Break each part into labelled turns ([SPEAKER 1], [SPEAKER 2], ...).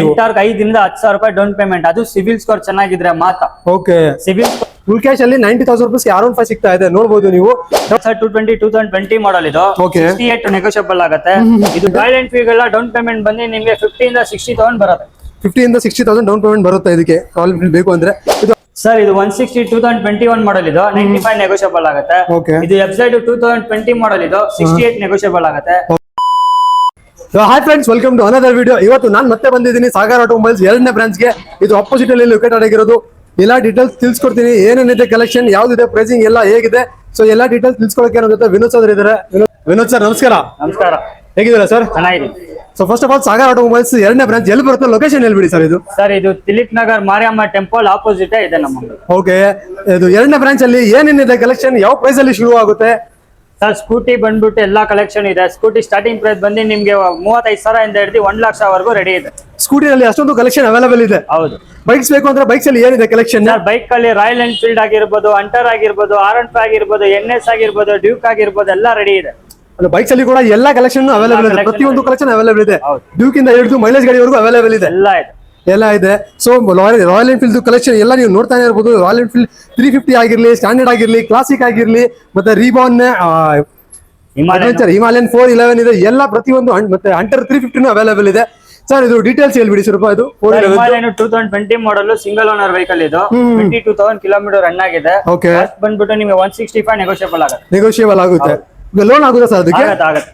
[SPEAKER 1] ಎಂಟಾರ್ಕ್ 5 ರಿಂದ 10,000 ರೂಪಾಯಿ down payment. ಅದು ಸಿವಿಲ್ ಸ್ಕೋರ್ ಚೆನ್ನಾಗಿದ್ರೆ ಮಾತ್ರ.
[SPEAKER 2] ಓಕೆ,
[SPEAKER 1] ಸಿವಿಲ್
[SPEAKER 2] ಫುಲ್ ಕ್ಯಾಶ್ ಅಲ್ಲಿ 90,000 ರೂಪಾಯಿ R15 ಸಿಗ್ತಾ ಇದೆ, ನೋಡಬಹುದು ನೀವು.
[SPEAKER 1] 2020 ಮಾಡಲ್ ಇದು. 68 ನೆಗೋಷಿಯಬಲ್ ಆಗುತ್ತೆ. ಇದು ರಾಯಲ್ ಎನ್ಫೀಲ್ಡ್ ಎಲ್ಲ ಡೌನ್ ಪೇಮೆಂಟ್ ಬಂದು ನಿಮಗೆ 50 ಇಂದ 60,000 ಬರುತ್ತೆ.
[SPEAKER 2] 50 ಇಂದ 60,000 ಡೌನ್ ಪೇಮೆಂಟ್ ಬರುತ್ತೆ ಇದಕ್ಕೆ ರಾಯಲ್ ಎನ್ಫೀಲ್ಡ್ ಬೇಕು ಅಂದ್ರೆ.
[SPEAKER 1] ಸರ್ ಇದು 160 2021 ಮಾಡಲ್ ಇದು 95 ನೆಗೋಷಿಯಬಲ್ ಆಗುತ್ತೆ. ಇದು FZ 2020 ಮಾಡಲ್ ಇದು 68 ನೆಗೋಷಿಯಬಲ್ ಆಗುತ್ತೆ.
[SPEAKER 2] Hi friends, welcome to another video. ಇವತ್ತು ನಾನು ಮತ್ತೆ ಬಂದಿದ್ದೀನಿ ಸಾಗರ್ ಆಟೋಮೊಬೈಲ್ಸ್ 2ನೇ ಬ್ರಾಂಚ್ಗೆ. ಇದು ಅಪೋಸಿಟ್ ಅಲ್ಲಿ ಲೊಕೇಟೆಡ್ ಆಗಿರೋದು. ಎಲ್ಲ ಡೀಟೇಲ್ಸ್ ತಿಳಿಸ್ಕೊಡ್ತೀನಿ, ಏನೇನಿದೆ ಕಲೆಕ್ಷನ್, ಯಾವ್ದಿದೆ, ಪ್ರೈಸಿಂಗ್ ಎಲ್ಲ ಹೇಗಿದೆ. ಸೊ ಎಲ್ಲ ಡೀಟೇಲ್ಸ್ ತಿಳಿಸ್ಕೊಳಕ್ಕೆ ನಮ್ಮ ಜೊತೆ ವಿನೋದ್ ಸರ್ ಇದ್ದಾರೆ. ವಿನೋದ್ ಸರ್ ನಮಸ್ಕಾರ.
[SPEAKER 1] ನಮಸ್ಕಾರ,
[SPEAKER 2] ಹೇಗಿದ್ದೀರಾ ಸರ್?
[SPEAKER 1] ಚೆನ್ನಾಗಿದೆ.
[SPEAKER 2] So first of all Sagar automobiles 2ನೇ ಬ್ರಾಂಚ್ ಎಲ್ಲಿ ಬರುತ್ತೆ, ಲೊಕೇಶನ್ ಹೇಳ್ಬಿಡಿ ಸರ್. ಇದು
[SPEAKER 1] ಸರ್ ಇದು ತಿಲಕ್ ನಗರ್ ಮಾರಿಯಮ್ಮ ಟೆಂಪಲ್ ಆಪೋಸಿಟ್ ಇದೆ ನಮ್ಮ.
[SPEAKER 2] ಓಕೆ, ಇದು 2ನೇ ಬ್ರಾಂಚ್ ಅಲ್ಲಿ ಏನೇನಿದೆ ಕಲೆಕ್ಷನ್, ಯಾವ ಪ್ರೈಸ್ ಅಲ್ಲಿ ಶುರು ಆಗುತ್ತೆ?
[SPEAKER 1] ಸರ್ ಸ್ಕೂಟಿ ಬಂದ್ಬಿಟ್ಟು ಎಲ್ಲಾ ಕಲೆಕ್ಷನ್ ಇದೆ. ಸ್ಕೂಟಿ ಸ್ಟಾರ್ಟಿಂಗ್ ಪ್ರೈಸ್ ಬಂದು ನಿಮ್ಗೆ 35,000 ಇಂದ ಹಿಡಿದು 1,00,000 ರೆಡಿ ಇದೆ.
[SPEAKER 2] ಸ್ಕೂಟಿನಲ್ಲಿ ಅಷ್ಟೊಂದು ಕಲೆಕ್ಷನ್ ಅವೈಲೇಬಲ್ ಇದೆ.
[SPEAKER 1] ಹೌದು.
[SPEAKER 2] ಬೈಕ್ಸ್ ಬೇಕು ಅಂದ್ರೆ ಬೈಕ್ಸ್ ಅಲ್ಲಿ ಏನಿದೆ ಕಲೆಕ್ಷನ್?
[SPEAKER 1] ಬೈಕ್ ಅಲ್ಲಿ ರಾಯಲ್ ಎನ್ಫೀಲ್ಡ್ ಆಗಿರ್ಬೋದು, ಅಂಟರ್ ಆಗಿರ್ಬೋದು, R15 ಆಗಿರ್ಬೋದು, NS ಆಗಿರ್ಬೋದು, ಡ್ಯೂಕ್ ಆಗಿರ್ಬೋದು, ಎಲ್ಲ ರೆಡಿ ಇದೆ.
[SPEAKER 2] ಬೈಕ್ಸ್ ಅಲ್ಲಿ ಕೂಡ ಎಲ್ಲಾ ಕಲೆಕ್ಷನ್ ಅವೈಲೇಬಲ್ ಇದೆ. ಪ್ರತಿಯೊಂದು ಕಲೆಕ್ಷನ್ ಅವೈಲೇಬಲ್ ಇದೆ. ಡ್ಯೂಕ್ ಇಂದ ಹಿಡಿದು ಮೈಲೇಜ್ ಗಾಡಿವರೆಗೂ ಅವೈಲೇಬಲ್ ಇದೆ. ಎಲ್ಲ ಇದೆ. ಸೊ ರಾಯಲ್ ಎನ್ಫೀಲ್ಡ್ ಕಲೆಕ್ಷನ್ ಎಲ್ಲ ನೀವು ನೋಡ್ತಾನೆ ಇರ್ಬೋದು. ರಾಯಲ್ ಎನ್ಫೀಲ್ಡ್ 350 ಆಗಿರ್ಲಿ, ಸ್ಟ್ಯಾಂಡರ್ಡ್ ಆಗಿರ್ಲಿ, ಕ್ಲಾಸಿಕ್ ಆಗಿರ್ಲಿ, ಮತ್ತೆ ರೀಬಾನ್, ಹಿಮಾಲಯನ್ 411 ಇದೆ. ಎಲ್ಲ ಪ್ರತಿಯೊಂದು ಮತ್ತೆ ಅಂಟರ್ 350 ಅವೈಲೇಬಲ್ ಇದೆ. ಸರ್ ಇದು ಡೀಟೇಲ್ಸ್ ಹೇಳ್ಬಿಡಿ ಸ್ವಲ್ಪ. ಇದು
[SPEAKER 1] 2020 ಮಾಡಲ್ ಸಿಂಗಲ್ ಓನರ್ ವೆಹಿಕಲ್ ಇದು. 22,000 ಕಿಲೋಮೀಟರ್ ರನ್ ಆಗಿದೆ. ಬಂದ್ಬಿಟ್ಟು ನಿಮಗೆ 165 ನೆಗೋಷಿಯಬಲ್ ಆಗುತ್ತೆ.
[SPEAKER 2] ಲೋನ್ ಆಗುತ್ತಾ ಸರ್ ಅದಕ್ಕೆ?
[SPEAKER 1] ಆಗುತ್ತೆ.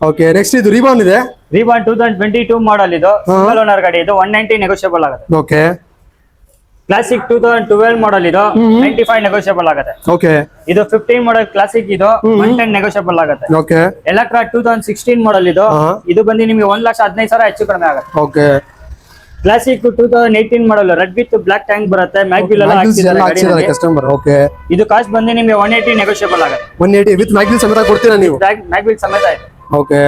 [SPEAKER 2] ಓಕೆ, ನೆಕ್ಸ್ಟ್ ಇದು ರೀಬಾನ್ ಇದೆ.
[SPEAKER 1] ರೀಬಾನ್ 2022 ಮಾಡಲ್ ಇದು ಸಿಂಗಲ್ ಓನರ್ ಗಾಡಿ ಇದು 190 ನೆಗೋಷಿಯಬಲ್ ಆಗುತ್ತೆ.
[SPEAKER 2] ಓಕೆ.
[SPEAKER 1] ಕ್ಲಾಸಿಕ್ 2012 ಮಾಡಲ್ ಇದು 95 ನೆಗೋಷಿಯಬಲ್ ಆಗುತ್ತೆ.
[SPEAKER 2] ಓಕೆ.
[SPEAKER 1] ಇದು 15 ಮಾಡಲ್ ಕ್ಲಾಸಿಕ್ ಇದು 110 ನೆಗೋಷಿಯಬಲ್ ಆಗುತ್ತೆ.
[SPEAKER 2] ಓಕೆ.
[SPEAKER 1] ಎಲೆಕ್ಟ್ರಾ 2016 ಮಾಡಲ್ ಇದು ಬಂದು ನಿಮಗೆ 1,15,000 ಹೆಚ್ಚು ಕಡಿಮೆ ಆಗುತ್ತೆ.
[SPEAKER 2] Okay.
[SPEAKER 1] Classic 2018 model red with black tank ಬರುತ್ತೆ. ಮ್ಯಾಗ್ವಿಲ್ ಎಲ್ಲ ಹಾಕ್ಸಿದ್ದಾರೆ
[SPEAKER 2] ಕಸ್ಟಮರ್. ಓಕೆ.
[SPEAKER 1] ಇದು ಕಾಸ್ಟ್ ಬಂದು ನಿಮಗೆ 180 ನೆಗೋಷಿಯಬಲ್ ಆಗುತ್ತೆ.
[SPEAKER 2] 180 ವಿತ್ ಮ್ಯಾಗ್ವಿಲ್ ಸಮೇತ ಕೊಡ್ತೀರಾ ನೀವು?
[SPEAKER 1] ಮ್ಯಾಗ್ವಿಲ್ ಸಮೇತ ಇದೆ.
[SPEAKER 2] ಓಕೆ.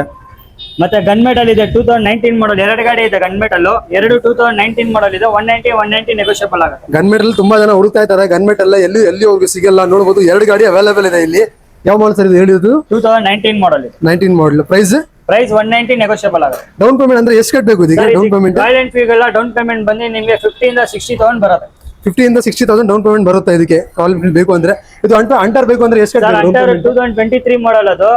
[SPEAKER 1] ಮತ್ತೆ ಗನ್ ಮೆಟಲ್ ಇದೆ 2019 ಮಾಡಲ್, 2 ಗಾಡಿ ಇದೆ ಗನ್ ಮೆಟಲ್. 2019 ಮಾಡಲ್ ಇದೆ 190 ನೆಗೋಷಿಯಬಲ್ ಆಗುತ್ತೆ.
[SPEAKER 2] ಗನ್ ಮೆಟಲ್ ತುಂಬಾ ಜನ ಹುಡುಕ್ತಾ ಇದ್ದಾರೆ. ಗನ್ ಮೆಟಲ್ ಎಲ್ಲಿ ಹೋಗಿ ಸಿಗಲ್ಲ, ನೋಡಬಹುದು. 2 ಗಾಡಿ ಅವೈಲೇಬಲ್ ಇದೆ ಇಲ್ಲಿ. ಯಾವ ಮಾಡಲ್ ಸರ್ ಇದು ಹೇಳಿದ್ದು? 2019 ಮಾಡಲ್. 19 ಮಾಡಲ್. ಪ್ರೈಸ್
[SPEAKER 1] 190 ನೆಗೋಷಿಯಬಲ್ ಆಗುತ್ತೆ.
[SPEAKER 2] ಡೌನ್ ಪೇಮೆಂಟ್ ಅಂದ್ರೆ ಎಷ್ಟು ಕಟ್ಟಬೇಕು ಇದಕ್ಕೆ? ಡೌನ್ ಪೇಮೆಂಟ್
[SPEAKER 1] ರಾಯಲ್ ಎನ್ಫೀಲ್ಡ್ ಎಲ್ಲ ಡೌನ್ ಪೇಮೆಂಟ್ ಬಂದು ನಿಮಗೆ 50 ಇಂದ 60,000 ಬರುತ್ತೆ.
[SPEAKER 2] 50 ಇಂದ 60,000 ಡೌನ್ ಪೇಮೆಂಟ್ ಬರುತ್ತೆ ಇದಕ್ಕೆ ರಾಯಲ್ ಎನ್ಫೀಲ್ಡ್ ಬೇಕು ಅಂದ್ರೆ. ಇದು ಅಂಟರ್ ಬೇಕು ಅಂದ್ರೆ ಎಷ್ಟು ಕಟ್ಟಬೇಕು?
[SPEAKER 1] ಅಂಟರ್ 2023 ಮಾಡಲ್ ಅದು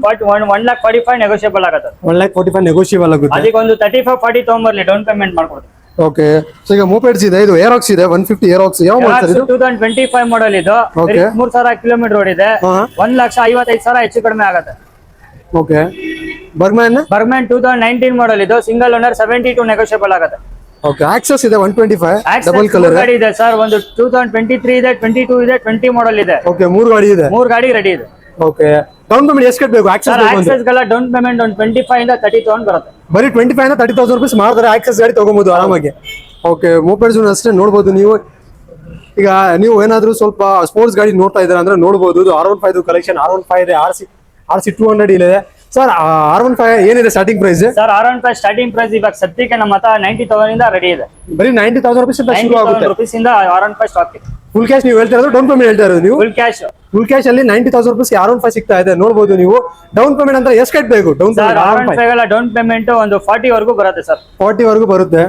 [SPEAKER 1] 1,45,000 ನೆಗೋಷಿಯಬಲ್ ಆಗುತ್ತೆ.
[SPEAKER 2] 1,45,000 ನೆಗೋಷಿಯಬಲ್ ಆಗುತ್ತೆ.
[SPEAKER 1] ಅದಕ್ಕೆ ಒಂದು 35-40 ತಗೊಂಬರ್ಲಿ, ಡೌನ್ ಪೇಮೆಂಟ್ ಮಾಡ್ಕೊಡ್ತೀವಿ.
[SPEAKER 2] ಓಕೆ. ಸೊ ಈಗ ಮೋಪೆಡ್ಸ್ ಇದೆ. ಇದು ಏರಾಕ್ಸ್ ಇದೆ 150 ಏರಾಕ್ಸ್. ಯಾವ ಮಾಡಲ್ ಇದು?
[SPEAKER 1] 2025 ಮಾಡಲ್ ಇದು. 3,000 ಕಿಲೋಮೀಟರ್ ಓಡಿದೆ. 1,55,000 ಹೆಚ್ಚು ಕಡಿಮೆ ಆಗುತ್ತೆ.
[SPEAKER 2] ಓಕೆ. ಬರ್ಮ್ಯಾನ್
[SPEAKER 1] 2019 ಮಾಡಲ್ ಇದು ಸಿಂಗಲ್ ಓನರ್ 72 ನೆಗೋಷಿಯಬಲ್ ಆಗುತ್ತೆ.
[SPEAKER 2] ಓಕೆ. ಆಕ್ಸೆಸ್ ಇದೆ 125 ಡಬಲ್ ಕಲರ್
[SPEAKER 1] ಗಾಡಿ ಇದೆ ಸರ್. ಒಂದು 2023 ಇದೆ, 22 ಇದೆ, 20 ಮಾಡಲ್ ಇದೆ.
[SPEAKER 2] ಓಕೆ. 3 ಗಾಡಿ ಇದೆ.
[SPEAKER 1] 3 ಗಾಡಿ ರೆಡಿ ಇದೆ.
[SPEAKER 2] ಓಕೆ. ಡೌನ್ ಪೇಮೆಂಟ್ ಎಷ್ಟು ಕಟ್ಟಬೇಕು?
[SPEAKER 1] ಆಕ್ಸೆಸ್ ಗಳ ಡೌನ್ ಪೇಮೆಂಟ್ ಒಂದು 25 ಇಂದ 30,000 ಬರುತ್ತೆ.
[SPEAKER 2] ಬರೀ 25 ಇಂದ 30,000 ರೂಪಾಯಿ ಮಾಡಿದ್ರೆ ಆಕ್ಸೆಸ್ ಗಾಡಿ ತಗೋಬಹುದು ಆರಾಮಾಗಿ. ಓಕೆ. ಮೋಪೆಡ್ಸ್ ಅಷ್ಟೇ ನೋಡಬಹುದು ನೀವು. ಈಗ ನೀವು ಏನಾದ್ರು ಸ್ವಲ್ಪ ಸ್ಪೋರ್ಟ್ಸ್ ಗಾಡಿ ನೋಡ್ತಾ ಇದ್ದೀರಾ ಅಂದ್ರೆ ನೋಡಬಹುದು. ಇದು R15 ಕಲೆಕ್ಷನ್. R15 ಇದೆ, RC 200 ಇದೆ. ಸರ್ R15 ಏನಿದೆ starting price?
[SPEAKER 1] Sir R15 starting price ಇವಾಗ ಸದ್ಯಕ್ಕೆ ನಮ್ಮ ಹತ್ರ 90,000 ಇಂದ ರೆಡಿ ಇದೆ.
[SPEAKER 2] ಬರೀ 90,000 ರೂಪಾಯಿ ಶುರು ಆಗುತ್ತೆ.
[SPEAKER 1] ರೂಪಾಯಿಸಿಂದ R15 ಸ್ಟಾಕ್ ಇದೆ.
[SPEAKER 2] ಫುಲ್ ಕ್ಯಾಶ್ ನೀವು ಹೇಳ್ತಾ ಇರೋದು? ಡೌನ್ ಪೇಮೆಂಟ್ ಹೇಳ್ತಾ ಇರೋದು ನೀವು? ಫುಲ್ ಕ್ಯಾಶ್ ಅಲ್ಲಿ 90,000 ರೂಪಾಯಿ R15 ಸಿಗ್ತಾ ಇದೆ, ನೋಡಬಹುದು ನೀವು. ಡೌನ್ ಪೇಮೆಂಟ್ ಅಂದ್ರೆ ಎಷ್ಟು ಕಟ್ಟಬೇಕು? ಡೌನ್
[SPEAKER 1] ಪೇಮೆಂಟ್ ಡೌನ್ ಪೇಮೆಂಟ್ ಒಂದು 40 ವರೆಗೂ ಬರುತ್ತೆ ಸರ್.
[SPEAKER 2] 40 ವರೆಗೂ ಬರುತ್ತೆ.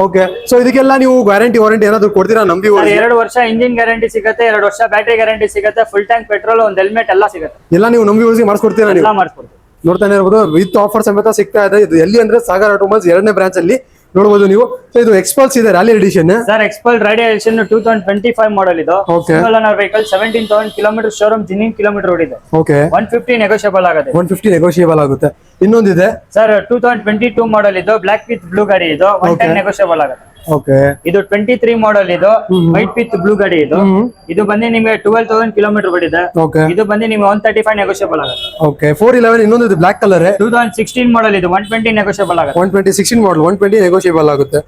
[SPEAKER 2] ಓಕೆ. ಸೊ ಇದಕ್ಕೆಲ್ಲ ನೀವು ವಾರಂಟಿ ಏನಾದ್ರು ಕೊಡ್ತೀರಾ? ನಂಬಿ
[SPEAKER 1] 2 ವರ್ಷ ಇಂಜಿನ್ ಗ್ಯಾರಂಟಿ ಸಿಗುತ್ತೆ, 2 ವರ್ಷ ಬ್ಯಾಟರಿ ಗ್ಯಾರಂಟಿ ಸಿಗುತ್ತೆ, ಫುಲ್ ಟ್ಯಾಂಕ್ ಪೆಟ್ರೋಲ್, ಒಂದು ಹೆಲ್ಮೆಟ್ ಎಲ್ಲ ಸಿಗುತ್ತೆ.
[SPEAKER 2] ಎಲ್ಲ ನೀವು ನಂಬಿ ಮಾಡಿಸ್ಕೊಡ್ತೀರಾ? ನೀವು
[SPEAKER 1] ಮಾಡಿಸ್ಕೊಡ್ತೀವಿ.
[SPEAKER 2] ನೋಡ್ತಾನೆ ಇರ್ಬೋದು, ವಿತ್ ಆಫರ್ ಸಮೇತ ಸಿಗ್ತಾ ಇದೆ. ಇದು ಎಲ್ಲಿ ಅಂದ್ರೆ ಸಾಗರ್ ಆಟೋಮೊಬೈಲ್ಸ್ 2ನೇ ಬ್ರಾಂಚ್ ಅಲ್ಲಿ ನೋಡಬಹುದು ನೀವು. ಇದು ಎಕ್ಸ್ಪಲ್ಸ್ ಇದೆ rally edition.
[SPEAKER 1] Sir Xpulse rally edition 2025 model ಇದು. Single owner vehicle 17,000 kilometre showroom ಜಿನಿಂಗ್ ಕಿಲೋಮೀಟರ್ ಓಡಿದೆ.
[SPEAKER 2] ಓಕೆ.
[SPEAKER 1] 150 ನೆಗೋಷಿಯಬಲ್ ಆಗುತ್ತೆ.
[SPEAKER 2] 150 ನೆಗೋಷಿಯಬಲ್ ಆಗುತ್ತೆ. ಇನ್ನೊಂದಿದೆ
[SPEAKER 1] ಸರ್ 2022 ಮಾಡಲ್ ಇದು ಬ್ಲಾಕ್ ವಿತ್ ಬ್ಲೂ ಗಾಡಿ ಇದು 110 ನೆಗೋಷಿಯಬಲ್ ಆಗುತ್ತೆ.
[SPEAKER 2] ಓಕೆ.
[SPEAKER 1] ಇದು 23 ಮಾಡಲ್ ಇದು ವೈಟ್ ವಿತ್ ಬ್ಲೂ ಗಾಡಿ ಇದು. ಇದು ಬಂದು ನಿಮಗೆ 12,000 ಕಿಲೋಮೀಟರ್ ಓಡಿದೆ. ಇದು ಬಂದು ನಿಮಗೆ 135 ನೆಗೋಷಿಯಬಲ್ ಆಗುತ್ತೆ.
[SPEAKER 2] ಓಕೆ. 411 ಇನ್ನೊಂದು ಬ್ಲಾಕ್ ಕಲರ್
[SPEAKER 1] 2016 ಮಾಡಲ್ ಇದು 120 ನೆಗೋಷಿಯಬಲ್ ಆಗುತ್ತೆ.
[SPEAKER 2] 16 ಮಾಡಲ್ 120 ನೆಗೋಷಿಯಬಲ್ ಆಗುತ್ತೆ.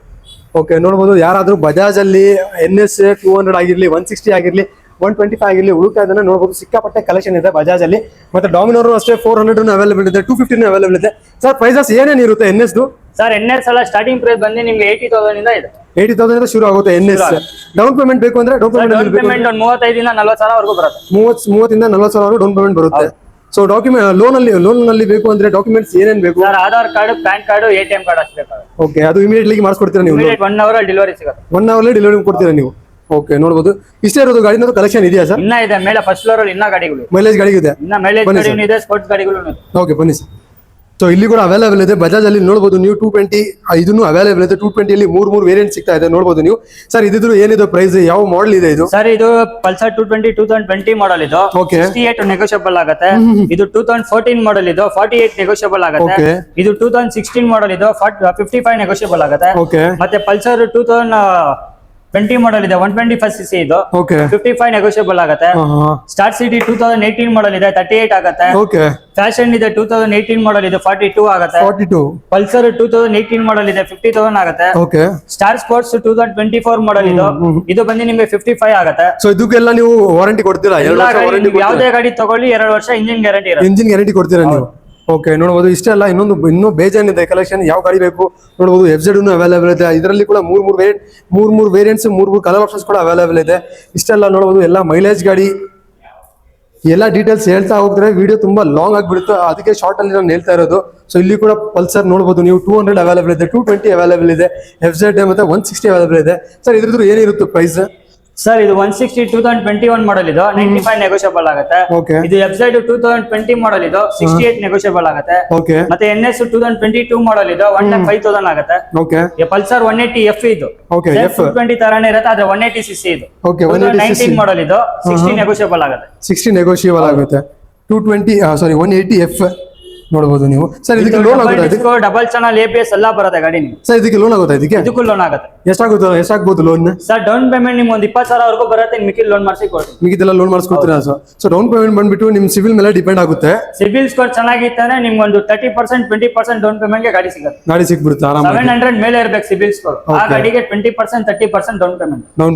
[SPEAKER 2] ಓಕೆ. ನೋಡಬಹುದು, ಯಾರಾದ್ರೂ ಬಜಾಜ್ ಅಲ್ಲಿ NS 200 ಆಗಿರ್ಲಿ, 160 ಆಗಿರ್ಲಿ, 125 ಆಗಿರ್ಲಿ ಹುಡುಕ್ತಾ ಇದನ್ನ ನೋಡಬಹುದು. ಸಿಕ್ಕಾಪಟ್ಟೆ ಕಲೆಕ್ಷನ್ ಇದೆ ಬಜಾಜ್ ಅಲ್ಲಿ. ಮತ್ತೆ ಡಾಮಿನೋರ್ ಅಷ್ಟೇ 400 ಅವೈಲೇಬಲ್ ಇದೆ, 250 ಅವೈಲೇಬಲ್ ಇದೆ. ಸರ್ ಪ್ರೈಸಸ್ ಏನೇನು ಇರುತ್ತೆ NS?
[SPEAKER 1] ಸರ್ NS ಎಲ್ಲ ಸ್ಟಾರ್ಟಿಂಗ್ ಪ್ರೈಸ್ ಬಂದು ನಿಮಗೆ 80,000 ಇಂದ ಇದೆ.
[SPEAKER 2] 80,000 ಇಂದ ಶುರು ಆಗುತ್ತೆ NS. ಡೌನ್ ಪೇಮೆಂಟ್ ಬೇಕು ಅಂದ್ರೆ ಡೌನ್ ಪೇಮೆಂಟ್
[SPEAKER 1] ಒಂದು 35,000 ಇಂದ 40,000 ವರೆಗೂ ಬರುತ್ತೆ.
[SPEAKER 2] 30 ಇಂದ 40,000 ಡೌನ್ ಪೇಮೆಂಟ್ ಬರುತ್ತೆ. ಸೊ ಲೋನ್ ನಲ್ಲಿ ಬೇಕು ಅಂದ್ರೆ ಡಾಕ್ಯುಮೆಂಟ್ಸ್ ಏನೇನ್ ಬೇಕು?
[SPEAKER 1] Sir Aadhaar card, PAN card, ATM card ಅಷ್ಟಬೇಕಾಗುತ್ತೆ.
[SPEAKER 2] ಓಕೆ, ಅದು ಇಮಿಡಿಯೇಟ್ಲಿ ಮಾಡಿಸ್ಕೊಡ್ತೀರಾ ನೀವು?
[SPEAKER 1] 1 hour ಅಲ್ಲಿ ಡೆಲಿವರಿ ಸಿಗುತ್ತೆ.
[SPEAKER 2] 1 hour ಡೆಲಿವರಿ ಕೊಡ್ತೀರಾ ನೀವು? ಓಕೆ, ನೋಡಬಹುದು. ಇಷ್ಟೇ ಇರೋದು ಗಾಡಿನ ಕಲೆಕ್ಷನ್ ಇದೆಯಾ ಸರ್?
[SPEAKER 1] ಇನ್ನ ಇದೆ ಮೇಲೆ ಫಸ್ಟ್ ಫ್ಲೋರ್ ಅಲ್ಲಿ ಇನ್ನ ಗಾಡಿಗಳು,
[SPEAKER 2] ಮೈಲೇಜ್ ಗಾಡಿ ಇದೆ,
[SPEAKER 1] ಇನ್ನ ಮೈಲೇಜ್ ಗಾಡಿನೂ ಇದೆ, ಸ್ಪೋರ್ಟ್ಸ್ ಗಾಡಿಗಳು ಇದೆ.
[SPEAKER 2] ಓಕೆ, ಬನ್ನಿ ಸರ್. ಸೊ ಇಲ್ಲಿ ಕೂಡ ಅವೈಲೇಬಲ್ ಇದೆ ಬಜಾಜ್ ಅಲ್ಲಿ ನೋಡಬಹುದು ನೀವು. 220 ಇದನ್ನು ಅವೈಲೇಬಲ್ ಇದೆ. 220 ಅಲ್ಲಿ ಮೂರು ವೇರಿಯಂಟ್ ಸಿಗ್ತಾ ಇದೆ ನೋಡಬಹುದು ನೀವು. ಸರ್ ಇದಿದ್ರು ಏನಿದೆ ಪ್ರೈಸ್, ಯಾವ ಮಾಡಲ್ ಇದೆ ಇದು?
[SPEAKER 1] ಸರ್ ಇದು ಪಲ್ಸರ್ 220 2020 ಮಾಡಲ್ ಇದು.
[SPEAKER 2] ಓಕೆ,
[SPEAKER 1] 68 ನೆಗೋಷಿಯಬಲ್ ಆಗುತ್ತೆ. ಇದು 2014 ಮಾಡಲ್ ಇದು, 48 ನೆಗೋಷಿಯಬಲ್ ಆಗುತ್ತೆ. ಇದು 2016 ಮಾಡಲ್ ಇದು, 55 ನೆಗೋಷಿಯಬಲ್ ಆಗುತ್ತೆ.
[SPEAKER 2] ಓಕೆ,
[SPEAKER 1] ಮತ್ತೆ ಪಲ್ಸರ್ 2020 ಮಾಡಲ್ ಇದೆ, 125cc ಇದು,
[SPEAKER 2] ಓಕೆ,
[SPEAKER 1] 55 ನೆಗೋಷಿಯಬಲ್ ಆಗುತ್ತೆ. ಸ್ಟಾರ್ ಸಿಟಿ 2018 ಮಾಡಲ್ ಇದೆ, 38 ಆಗುತ್ತೆ.
[SPEAKER 2] ಓಕೆ,
[SPEAKER 1] ಫ್ಯಾಷನ್ ಇದೆ 2018 ಮಾಡಲ್ ಇದು, 42 ಆಗುತ್ತೆ.
[SPEAKER 2] 42.
[SPEAKER 1] ಪಲ್ಸರ್ 2018 ಮಾಡಲ್ ಇದೆ, 50,000 ಆಗುತ್ತೆ.
[SPEAKER 2] ಓಕೆ,
[SPEAKER 1] ಸ್ಟಾರ್ ಸ್ಪೋರ್ಟ್ಸ್ 2024 ಮಾಡಲ್ ಇದು ಬಂದು ನಿಮಗೆ 55 ಆಗುತ್ತೆ.
[SPEAKER 2] ಸೊ ಇದಕ್ಕೆಲ್ಲ ನೀವು ವಾರಂಟಿ ಕೊಡ್ತೀರಾ? 2 ವರ್ಷ ವಾರಂಟಿ?
[SPEAKER 1] ಯಾವುದೇ ಗಾಡಿ ತಗೊಳ್ಳಿ 2 ವರ್ಷ ಇಂಜಿನ್ ಗ್ಯಾರಂಟಿ ಇರುತ್ತೆ.
[SPEAKER 2] ಇಂಜಿನ್ ಗ್ಯಾರಂಟಿ ಕೊಡ್ತೀರಾ ನೀವು? ಓಕೆ, ನೋಡಬಹುದು. ಇಷ್ಟೇ ಅಲ್ಲ, ಇನ್ನೂ ಬೇಜಾನಿದೆ ಕಲೆಕ್ಷನ್. ಯಾವ ಗಾಡಿ ಬೇಕು ನೋಡಬಹುದು. FZ ಅವೈಲೇಬಲ್ ಇದೆ. ಇದರಲ್ಲಿ ಕೂಡ ಮೂರ್ ವೇರಿಯಂಟ್ಸ್, ಮೂರು ಕಲರ್ ಆಪ್ಷನ್ಸ್ ಕೂಡ ಅವೈಲೇಬಲ್ ಇದೆ. ಇಷ್ಟೆಲ್ಲ ನೋಡಬಹುದು. ಎಲ್ಲ ಮೈಲೇಜ್ ಗಾಡಿ, ಎಲ್ಲ ಡೀಟೇಲ್ಸ್ ಹೇಳ್ತಾ ಹೋಗ್ತಾರೆ, ವಿಡಿಯೋ ತುಂಬಾ ಲಾಂಗ್ ಆಗಿಬಿಡುತ್ತೆ. ಅದಕ್ಕೆ ಶಾರ್ಟ್ ಅಲ್ಲಿ ನಾನು ಹೇಳ್ತಾ ಇರೋದು. ಸೊ ಇಲ್ಲಿ ಕೂಡ ಪಲ್ಸರ್ ನೋಡಬಹುದು ನೀವು. 200 ಅವೈಲೇಬಲ್ ಇದೆ, 220 ಅವೈಲೇಬಲ್ ಇದೆ, FZ ಮತ್ತೆ 160 ಅವೈಲೇಬಲ್ ಇದೆ. ಸರ್ ಇದ್ರದ್ದು ಏನಿರುತ್ತೆ ಪ್ರೈಸ್?
[SPEAKER 1] ಸರ್ ಇದು 160 2021 ಮಾಡಲ್ ಇದು, 95 ನೆಗೋಷಿಯಬಲ್ ಆಗುತ್ತೆ.
[SPEAKER 2] ಓಕೆ,
[SPEAKER 1] ಇದು FZ 2020 ಮಾಡಲ್ ಇದು, 68 ನೆಗೋಷಿಯಬಲ್ ಆಗುತ್ತೆ.
[SPEAKER 2] ಓಕೆ,
[SPEAKER 1] ಮತ್ತೆ NS 2022 ಮಾಡಲ್ ಇದು, 1,05,000 ಆಗುತ್ತೆ.
[SPEAKER 2] ಓಕೆ,
[SPEAKER 1] ಪಲ್ಸರ್ 180F ಇದು,
[SPEAKER 2] ಓಕೆ, F
[SPEAKER 1] 220 ತರಾನೇ ಇರುತ್ತೆ, ಆದ್ರೆ 180cc ಇದು.
[SPEAKER 2] ಓಕೆ, 180cc
[SPEAKER 1] ಮಾಡಲ್ ಇದು, 60 ನೆಗೋಷಿಯಬಲ್ ಆಗುತ್ತೆ.
[SPEAKER 2] 60 ನೆಗೋಷಿಯಬಲ್ ಆಗುತ್ತೆ. 180F ನೋಡಬಹುದು ನೀವು. ಸರ್ ಇದಕ್ಕೆ ಲೋನ್ ಆಗುತ್ತೆ?
[SPEAKER 1] ಡಬಲ್ ಚಾನಲ್ ABS ಎಲ್ಲ ಬರುತ್ತೆ ಗಾಡಿ ನಿಮ್ಗೆ.
[SPEAKER 2] ಸರ್ ಇದಕ್ಕೆ ಲೋನ್ ಆಗುತ್ತೆ?
[SPEAKER 1] ಇದಕ್ಕೂ ಲೋನ್ ಆಗುತ್ತೆ.
[SPEAKER 2] ಎಷ್ಟಾಗ್ಬೋದು ಲೋನ್?
[SPEAKER 1] ಸರ್ ಡೌನ್ ಪೇಮೆಂಟ್ ನಿಮ್ಗೆ ಒಂದು 20,000 ವರೆಗೂ ಬರುತ್ತೆ. ಮಿಕ್ಕಿದ ಲೋನ್ ಮಾಡಿಸಿ ಕೊಡ್ತೀವಿ.
[SPEAKER 2] ಮಿಕ್ಕಿದೆಲ್ಲ ಲೋನ್ ಮಾಡಿಸ್ಕೊಡ್ತೀರಾ? ಸೊ ಡೌನ್ ಪೇಮೆಂಟ್ ಬಂದ್ಬಿಟ್ಟು ನಿಮ್ ಸಿವಿಲ್ ಮೇಲೆ ಡಿಪೆಂಡ್ ಆಗುತ್ತೆ.
[SPEAKER 1] ಸಿಬಿಲ್ ಸ್ಕೋರ್ ಚೆನ್ನಾಗಿತ್ತಾನೆ ನಿಮ್ಗೆ ಒಂದು 30% 20% ಡೌನ್ ಪೇಮೆಂಟ್ ಗೆ ಗಾಡಿ ಸಿಗುತ್ತೆ.
[SPEAKER 2] ಗಾಡಿ ಸಿಕ್ಬಿಡುತ್ತೆ ಆರಾಮಾಗಿ.
[SPEAKER 1] 700 ಮೇಲೆ ಇರಬೇಕು ಸಿಬಿಲ್ ಸ್ಕೋರ್. ಆ ಗಾಡಿಗೆ 20% 30% ಡೌನ್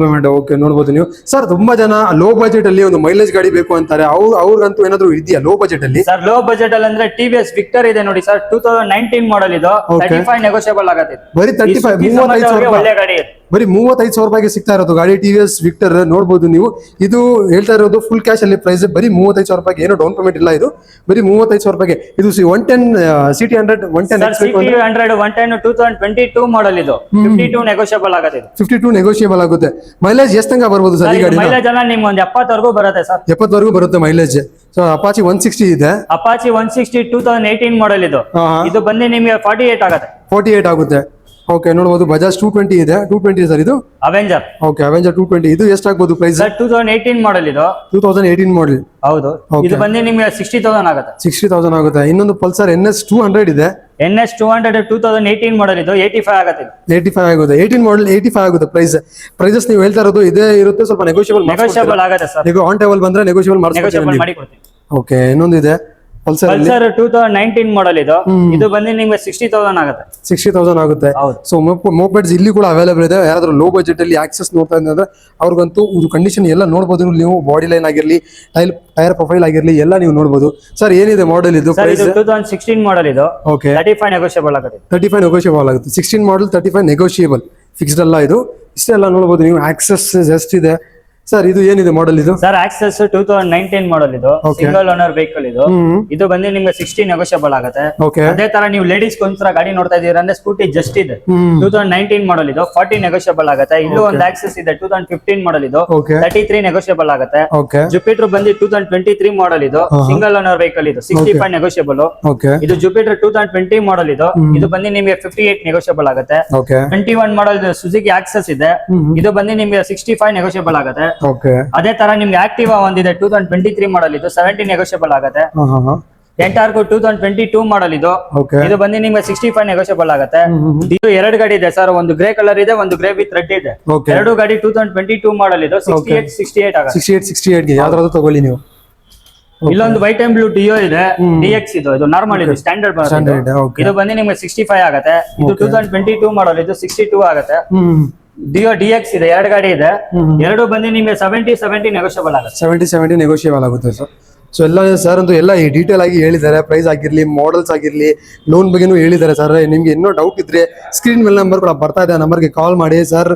[SPEAKER 1] ಪೇಮೆಂಟ್.
[SPEAKER 2] ಓಕೆ, ನೋಡಬಹುದು ನೀವು. ಸರ್ ತುಂಬಾ ಜನ ಲೋ ಬಜೆಟ್ ಅಲ್ಲಿ ಒಂದು ಮೈಲೇಜ್ ಗಾಡಿ ಬೇಕು ಅಂತಾರೆ. ಅವ್ರಿಗಂತೂ ಏನಾದ್ರು ಇದೆಯಾ ಲೋ ಬಜೆಟ್ ಅಲ್ಲಿ?
[SPEAKER 1] ಸರ್ ಲೋ ಬಜೆಟ್ ಅಲ್ಲಿ ಅಂದ್ರೆ TVS ವಿಕ್ಟರ್ ಇದೆ ನೋಡಿ ಸರ್, 2019 ಮಾಡಲ್ ಇದು, 35 ನೆಗೋಷಿಯಬಲ್ ಆಗುತ್ತೆ.
[SPEAKER 2] ಬರೀ 35 35,000
[SPEAKER 1] ಒಳ್ಳೆ ಗಾಡಿ ಇದೆ.
[SPEAKER 2] ಬರೀ 35,000 ರೂಪಾಯಿಗೆ ಸಿಗ್ತಾ ಇರೋದು ಗಾಡಿ TVS ವಿಕ್ಟರ್ ನೋಡಬಹುದು ನೀವು. ಇದು ಹೇಳ್ತಾ ಇರೋದು ಫುಲ್ ಕ್ಯಾಶ್ ಅಲ್ಲಿ ಪ್ರೈಸ್. ಬರೀ 35,000 ರೂಪಾಯಿಗೆ, ಏನೋ ಡೌನ್ ಪೇಮೆಂಟ್ ಇಲ್ಲ. ಇದು ಬರೀ 35,000 ರೂಪಾಯಿಗೆ. ಇದು 110 CT100 110 2022 ಮಾಡಲ್ ಇದು, 52 ನೆಗೋಷಿಯಬಲ್ ಆಗುತ್ತೆ. 52 ನೆಗೋಷಿಯಬಲ್ ಆಗುತ್ತೆ. ಮೈಲೇಜ್ ಎಷ್ಟು ತನಕ ಬರ್ಬೋದು ಸರ್ ಈ ಗಾಡಿ?
[SPEAKER 1] ಮೈಲೇಜ್ ಎಲ್ಲ ನಿಮ್ಗೆ ಒಂದು 70 ವರೆಗೂ ಬರುತ್ತೆ ಸರ್.
[SPEAKER 2] 70 ವರೆಗೂ ಬರುತ್ತೆ ಮೈಲೇಜ್. ಸೊ ಅಪಾಚಿ 160 ಇದೆ.
[SPEAKER 1] ಅಪಾಚಿ 160 2018 ಮಾಡಲ್ ಇದು, ಇದು ಬಂದು ನಿಮಗೆ 48 ಆಗುತ್ತೆ.
[SPEAKER 2] 48 ಆಗುತ್ತೆ. ಓಕೆ, ನೋಡಬಹುದು. ಬಜಾಜ್ 220 ಇದೆ. 220 ಸರ್ ಇದು
[SPEAKER 1] ಅವೆಂಜರ್.
[SPEAKER 2] Okay, Avenger 220. ಇದು ಎಷ್ಟಾಗಬಹುದು ಪ್ರೈಸ್?
[SPEAKER 1] 2018 ಮಾಡಲ್ ಇದು,
[SPEAKER 2] 2018 ಮಾಡಲ್.
[SPEAKER 1] ಹೌದು. ಇದು ಬಂದು ನಿಮಗೆ 60,000 ಆಗುತ್ತೆ.
[SPEAKER 2] 60,000 ಆಗುತ್ತೆ. ಇನ್ನೊಂದು ಪಲ್ಸರ್ NS 200 ಇದೆ.
[SPEAKER 1] NS 200 2018 ಮಾಡಲ್ ಇದು, 85 ಆಗುತ್ತೆ.
[SPEAKER 2] 85 ಆಗುತ್ತೆ. 18 ಮಾಡಲ್ 85 ಆಗುತ್ತೆ ಪ್ರೈಸಸ್. ನೀವು ಹೇಳ್ತಾ ಇರೋದು ಇದೇ ಇರುತ್ತೆ, ಸ್ವಲ್ಪ ನೆಗೋಷಿಯಬಲ್
[SPEAKER 1] ಆಗುತ್ತೆ ಸರ್.
[SPEAKER 2] ನೀವು ಆನ್ ಟೇಬಲ್ ಬಂದ್ರೆ ನೆಗೋಷಿಯಬಲ್
[SPEAKER 1] ಮಾಡಿ ಕೊಡ್ತೀವಿ.
[SPEAKER 2] ಓಕೆ, ಇನ್ನೊಂದು ಇದೆ ಪಲ್ಸರ್
[SPEAKER 1] 2019 ಮಾಡಲ್ ಇದು, ಇದು ಬಂದು ನಿಮಗೆ 60,000 ಆಗುತ್ತೆ.
[SPEAKER 2] 60,000 ಆಗುತ್ತೆ. ಸೊ ಮೋಪೆಡ್ಸ್ ಇಲ್ಲಿ ಕೂಡ ಅವೈಲೇಬಲ್ ಇದೆ. ಯಾರಾದ್ರೂ ಲೋ ಬಜೆಟ್ ಅಲ್ಲಿ ಆಕ್ಸೆಸ್ ನೋಡ್ತಾ ಇದ್ರೆ ಅವ್ರಿಗಂತೂ ಕಂಡೀಷನ್ ಎಲ್ಲ ನೋಡಬಹುದು ನೀವು. ಬಾಡಿ ಲೈನ್ ಆಗಿರ್ಲಿ, ಟೈರ್ ಪ್ರೊಫೈಲ್ ಆಗಿರ್ಲಿ, ಎಲ್ಲ ನೀವು ನೋಡಬಹುದು. ಸರ್ ಏನಿದೆ ಮಾಡಲ್ ಇದು?
[SPEAKER 1] 2016 ಮಾಡಲ್ ಇದು,
[SPEAKER 2] ಓಕೆ,
[SPEAKER 1] 35 ನೆಗೋಷಿಯಬಲ್ ಆಗುತ್ತೆ.
[SPEAKER 2] 35 ನೆಗೋಷಿಯಬಲ್ ಆಗುತ್ತೆ. 16 ಮಾಡಲ್ 35 ನೆಗೋಷಿಯಬಲ್, ಫಿಕ್ಸ್ಡ್ ಅಲ್ಲ ಇದು. ಇಷ್ಟೆಲ್ಲ ನೋಡಬಹುದು ನೀವು. ಆಕ್ಸೆಸ್ ಎಷ್ಟಿದೆ ಸರ್? ಇದು ಏನಿದೆ ಮಾಡಲ್ ಇದು?
[SPEAKER 1] ಸರ್ ಆಕ್ಸೆಸ್ 2019 ಮಾಡಲ್ ಇದು, ಸಿಂಗಲ್ ಓನರ್ ವೆಹಿಕಲ್ ಇದು. ಇದು ಬಂದು ನಿಮ್ಗೆ 60 ನೆಗೋಷಿಯಬಲ್ ಆಗುತ್ತೆ. ಅದೇ ತರ ನೀವು ಲೇಡೀಸ್ ಗೊಂಚರ ಗಾಡಿ ನೋಡ್ತಾ ಇದೀರಾ ಅಂದ್ರೆ ಸ್ಕೂಟಿ ಜಸ್ಟ್ ಇದೆ, 2019 ಮಾಡಲ್ ಇದು, 40 ನೆಗೋಷಿಯಬಲ್ ಆಗುತ್ತೆ. ಇಲ್ಲೂ ಒಂದು ಆಕ್ಸೆಸ್ ಇದೆ 2015 ಮಾಡಲ್ ಇದು, 33 ನೆಗೋಷಿಯಬಲ್ ಆಗುತ್ತೆ. ಜುಪಿಟರ್ ಬಂದು 2023 ಮಾಡಲ್ ಇದು, ಸಿಂಗಲ್ ಓನರ್ ವೆಹಿಕಲ್ ಇದು, 65 ನೆಗೋಷಿಯಬಲ್. ಇದು ಜುಪಿಟರ್ 2020 ಮಾಡಲ್ ಇದು, ಇದು ಬಂದು ನಿಮ್ಗೆ 58 ನೆಗೋಷಿಯಬಲ್ ಆಗುತ್ತೆ. 21 ಮಾಡಲ್ ಸುಜುಕಿ ಆಕ್ಸೆಸ್ ಇದೆ, ಇದು ಬಂದು ನಿಮ್ಗೆ 65 ನೆಗೋಷಿಯಬಲ್ ಆಗುತ್ತೆ. ಅದೇ ತರ ನಿಮ್ಗೆ ಆಕ್ಟಿವಾ ಒಂದಿದೆ 2023 ಮಾಡಲ್ ಇದು, 70 ನೆಗೋಷಿಯಬಲ್ ಆಗುತ್ತೆ. ಎಂಟಾರ್ಕು 2022 ಮಾಡಲ್ ಇದು, ಇದು ಬಂದು ನಿಮ್ಗೆ 65 ನೆಗೋಷಿಯಬಲ್ ಆಗುತ್ತೆ. ಇದು 2 ಗಾಡಿ ಇದೆ ಸರ್, ಒಂದು ಗ್ರೇ ಕಲರ್ ಇದೆ, ಒಂದು ಗ್ರೇ ವಿತ್ ರೆಡ್ ಇದೆ. 2 ಗಾಡಿ 2022 ಮಾಡಲ್ ಇದು, 68 ಆಗುತ್ತೆ.
[SPEAKER 2] 68 ಯಾವ್ದಾದ್ರು ತಗೊಳ್ಳಿ ನೀವು.
[SPEAKER 1] ಇಲ್ಲೊಂದು ವೈಟ್ ಅಂಡ್ ಬ್ಲೂ ಡಿಯೋ ಇದೆ, DX ಇದು ನಾರ್ಮಲ್ ಇದು, ಸ್ಟ್ಯಾಂಡರ್ಡ್ ಬರುತ್ತೆ. ಇದು ಬಂದು ನಿಮ್ಗೆ 65 ಆಗುತ್ತೆ. ಇದು 2022 ಮಾಡಲ್ ಇದು, 62 ಆಗುತ್ತೆ. ಡಿಯೋ DX ಇದೆ, 2 ಗಾಡಿ ಇದೆ. 2 ಬಂದು ನಿಮಗೆ 70 ನೆಗೋಷಿಯಬಲ್ ಆಗುತ್ತೆ.
[SPEAKER 2] 70 ನೆಗೋಷಿಯಬಲ್ ಆಗುತ್ತೆ ಸರ್. ಸೊ ಎಲ್ಲ ಸರ್ ಅಂತೂ ಎಲ್ಲ ಈ ಡೀಟೇಲ್ ಆಗಿ ಹೇಳಿದ್ದಾರೆ, ಪ್ರೈಸ್ ಆಗಿರ್ಲಿ, ಮಾಡಲ್ಸ್ ಆಗಿರ್ಲಿ, ಲೋನ್ ಬಗ್ಗೆನೂ ಹೇಳಿದ್ದಾರೆ ಸರ್. ನಿಮ್ಗೆ ಇನ್ನೂ ಡೌಟ್ ಇದ್ರೆ ಸ್ಕ್ರೀನ್ ಮೇಲೆ ನಂಬರ್ ಕೂಡ ಬರ್ತಾ ಇದೆ, ಆ ನಂಬರ್ಗೆ ಕಾಲ್ ಮಾಡಿ, ಸರ್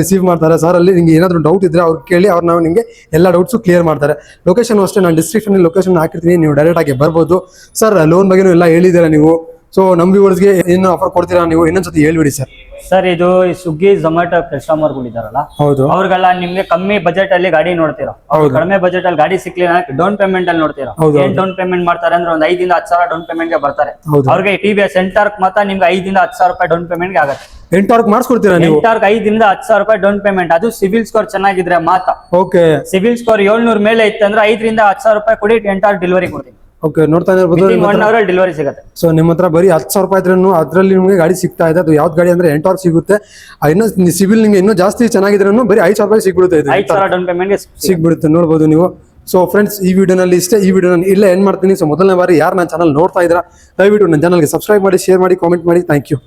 [SPEAKER 2] ರಿಸೀವ್ ಮಾಡ್ತಾರೆ. ಸರ್ ಅಲ್ಲಿ ನಿಮ್ಗೆ ಏನಾದರೂ ಡೌಟ್ ಇದ್ರೆ ಅವ್ರು ಕೇಳಿ, ಅವ್ರು ನಾವು ನಿಮಗೆ ಎಲ್ಲ ಡೌಟ್ಸು ಕ್ಲಿಯರ್ ಮಾಡ್ತಾರೆ. ಲೊಕೇಶನ್ ಅಷ್ಟೇ ನಾನು ಡಿಸ್ಕ್ರಿಪ್ಷನ್ ಲೊಕೇಶನ್ ಹಾಕಿರ್ತೀನಿ, ನೀವು ಡೈರೆಕ್ಟ್ ಆಗಿ ಬರ್ಬೋದು. ಸರ್ ಲೋನ್ ಬಗ್ಗೆನೂ ಎಲ್ಲ ಹೇಳಿದ್ದೀರಾ ನೀವು. ಸೊ ನಮ್ಮ ವ್ಯೂವರ್ಸ್ಗೆ ಏನು ಆಫರ್ ಕೊಡ್ತೀರಾ ನೀವು, ಇನ್ನೊಂದ್ಸತಿ ಹೇಳ್ಬಿಡಿ ಸರ್.
[SPEAKER 1] ಸರ್ ಇದು ಸ್ವಿಗ್ಗಿ ಝೊಮ್ಯಾಟೊ ಕಸ್ಟಮರ್ಗಳು ಇದಾರಲ್ಲ,
[SPEAKER 2] ಹೌದು,
[SPEAKER 1] ಅವ್ರಿಗೆಲ್ಲ ನಿಮ್ಗೆ ಕಮ್ಮಿ ಬಜೆಟ್ ಅಲ್ಲಿ ಗಾಡಿ ನೋಡ್ತೀರಾ, ಕಡಿಮೆ ಬಜೆಟ್ ಅಲ್ಲಿ ಗಾಡಿ ಸಿಕ್ಲಿಲ್ಲ ಡೌನ್ ಪೇಮೆಂಟ್ ಅಲ್ಲಿ ನೋಡ್ತೀರಾ. ಏನ್ ಡೌನ್ ಪೇಮೆಂಟ್ ಮಾಡ್ತಾರೆ ಅಂದ್ರೆ ಒಂದು 5 ಇಂದ 10 ಸಾವಿರ ಡೌನ್ ಪೇಮೆಂಟ್ ಗೆ ಬರ್ತಾರೆ. ಅವ್ರಿಗೆ TVS ಎಂಟಾರ್ಕ್ ಮಾತ್ರ ನಿಮ್ಗೆ 5 ಇಂದ 10 ಸಾವಿರ ರೂಪಾಯಿ ಡೌನ್ ಪೇಮೆಂಟ್ ಗೆ ಆಗುತ್ತೆ.
[SPEAKER 2] ಎಂಟಾರ್ಕ್ ಮಾಡಿಸ್ಕೊಡ್ತೀರಾ ನೀವು?
[SPEAKER 1] ಎಂಟಾರ್ಕ್ 5 ಇಂದ 10 ಸಾವಿರ ರೂಪಾಯಿ ಡೌನ್ ಪೇಮೆಂಟ್, ಅದು ಸಿವಿಲ್ ಸ್ಕೋರ್ ಚೆನ್ನಾಗಿದ್ರೆ ಮಾತ್ರ.
[SPEAKER 2] ಓಕೆ,
[SPEAKER 1] ಸಿವಿಲ್ ಸ್ಕೋರ್ 700 ಮೇಲೆ ಇತ್ತಂದ್ರೆ 5 ರಿಂದ 10 ಸಾವಿರ ರೂಪಾಯಿ ಕೊಡಿ, ಎಂಟಾರ್ಕ್ ಡೆಲಿವರಿ ಕೊಡ್ತೀನಿ.
[SPEAKER 2] ಓಕೆ, ನೋಡ್ತಾ ಇರ್ಬೋದು
[SPEAKER 1] 1 hour ಅಲ್ಲಿ ಡೆಲಿವರಿ ಸಿಗುತ್ತೆ.
[SPEAKER 2] ಸೊ ನಿಮ್ಮ ಹತ್ರ ಬರೀ 10 ಸಾವಿರ ರೂಪಾಯಿ ಇದ್ರೂ ಅದರಲ್ಲಿ ನಿಮಗೆ ಗಾಡಿ ಸಿಗ್ತಾ ಇದೆ. ಅದು ಯಾವ್ದು ಗಾಡಿ ಅಂದ್ರೆ ಎಂಟಾರ್ಕ್ ಸಿಗುತ್ತೆ. ಇನ್ನೂ ಸಿವಿಲ್ ನಿಮ್ಗೆ ಇನ್ನೂ ಜಾಸ್ತಿ ಚೆನ್ನಾಗಿದ್ರೂ ಬರೀ 5 ಸಾವಿರ ರೂಪಾಯಿ ಸಿಗ್ಬಿಡುತ್ತೆ,
[SPEAKER 1] 5 ಸಾವಿರ ಡೌನ್ ಪೇಮೆಂಟ್
[SPEAKER 2] ಸಿಗ್ಬಿಡುತ್ತೆ. ನೋಡ್ಬೋದು ನೀವು. ಸೊ ಫ್ರೆಂಡ್ಸ್, ಈ ವಿಡಿಯೋನಲ್ಲಿ ಇಷ್ಟೇ. ಈ ವಿಡಿಯೋನ ಇಲ್ಲೇ ಎಂಡ್ ಮಾಡ್ತೀನಿ. ಸೊ ಮೊದಲನೇ ಬಾರಿ ಯಾರು ನನ್ನ ಚಾನಲ್ ನೋಡ್ತಾ ಇದ್ದೀರಾ, ದಯವಿಟ್ಟು ನನ್ನ ಚಾನಲ್ಗೆ ಸಬ್ಸ್ಕ್ರೈಬ್ ಮಾಡಿ, ಶೇರ್ ಮಾಡಿ, ಕಾಮೆಂಟ್ ಮಾಡಿ. Thank you.